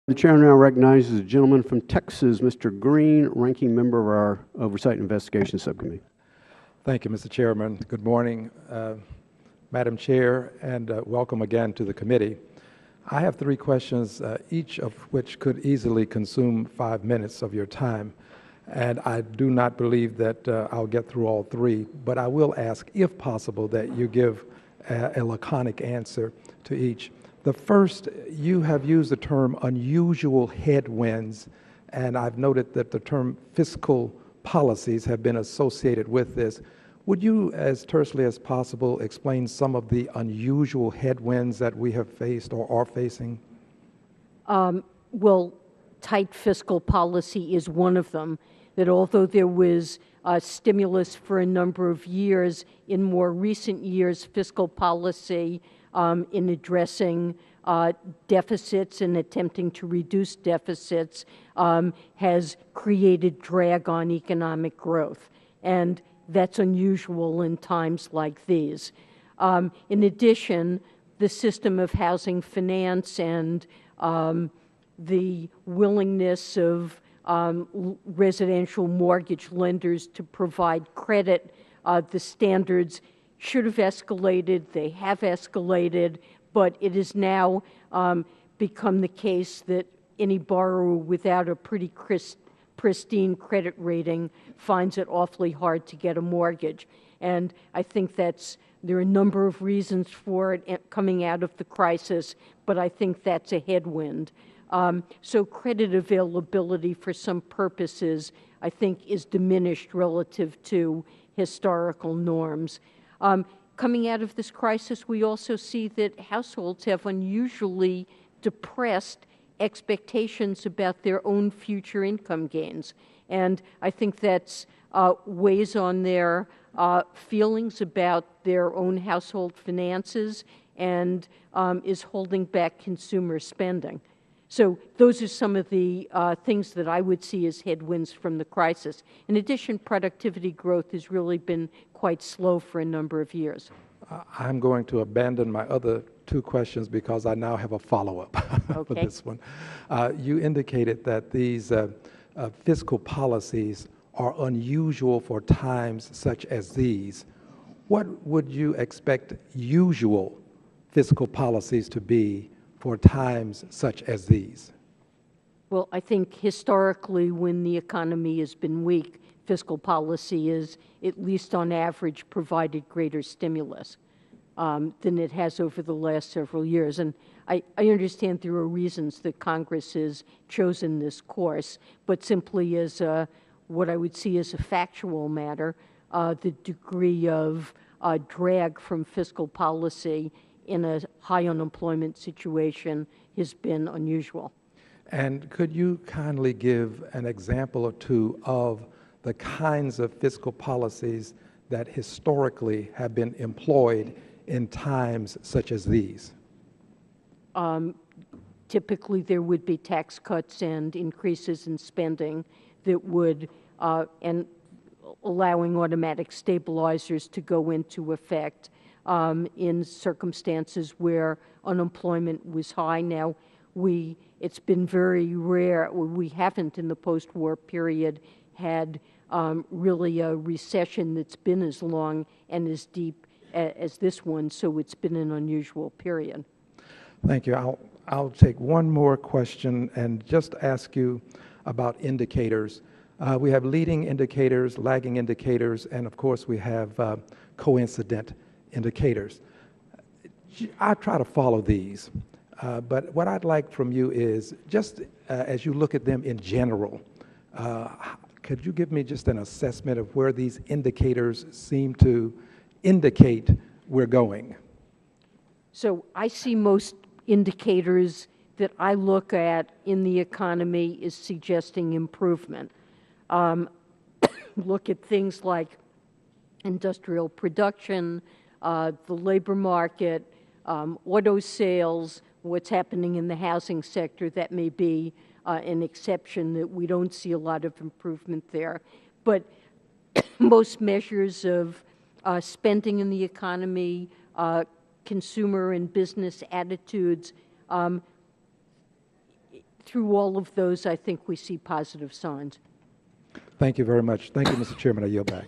The chair now recognizes the gentleman from Texas, Mr. Green, ranking member of our Oversight and Investigation Subcommittee. Thank you, Mr. Chairman. Good morning, Madam Chair, and welcome again to the committee. I have three questions, each of which could easily consume 5 minutes of your time. And I do not believe that I'll get through all three, but I will ask, if possible, that you give a laconic answer to each. The first, you have used the term unusual headwinds, and I've noted that the term fiscal policies have been associated with this. Would you, as tersely as possible, explain some of the unusual headwinds that we have faced or are facing? Well, tight fiscal policy is one of them, that although there was stimulus for a number of years, in more recent years, fiscal policy in addressing deficits and attempting to reduce deficits has created drag on economic growth. And that's unusual in times like these. In addition, the system of housing finance and the willingness of residential mortgage lenders to provide credit, the standards should have escalated, they have escalated, but it has now become the case that any borrower without a pretty pristine credit rating finds it awfully hard to get a mortgage. And I think there are a number of reasons for it coming out of the crisis, but I think that's a headwind. So credit availability for some purposes, I think, is diminished relative to historical norms. Coming out of this crisis, we also see that households have unusually depressed expectations about their own future income gains. And I think that's weighs on their feelings about their own household finances and is holding back consumer spending. So those are some of the things that I would see as headwinds from the crisis. In addition, productivity growth has really been quite slow for a number of years. I'm going to abandon my other two questions because I now have a follow-up for this one. You indicated that these fiscal policies are unusual for times such as these. What would you expect usual fiscal policies to be for times such as these? Well, I think historically when the economy has been weak, fiscal policy is, at least on average, provided greater stimulus than it has over the last several years. And I understand there are reasons that Congress has chosen this course, but simply as what I would see as a factual matter, the degree of drag from fiscal policy in a high unemployment situation has been unusual. And could you kindly give an example or two of the kinds of fiscal policies that historically have been employed in times such as these? Typically, there would be tax cuts and increases in spending that would, and allowing automatic stabilizers to go into effect in circumstances where unemployment was high. Now, it's been very rare, we haven't in the post-war period had really a recession that's been as long and as deep as this one, so it's been an unusual period. Thank you. I'll take one more question and just ask you about indicators. We have leading indicators, lagging indicators, and of course we have coincident indicators. I try to follow these, but what I'd like from you is just as you look at them in general, could you give me just an assessment of where these indicators seem to indicate we're going? So I see most indicators that I look at in the economy is suggesting improvement. Look at things like industrial production, the labor market, auto sales, what's happening in the housing sector. That may be an exception that we don't see a lot of improvement there. But most measures of spending in the economy, consumer and business attitudes, through all of those, I think we see positive signs. Thank you very much. Thank you, Mr. Chairman. I yield back.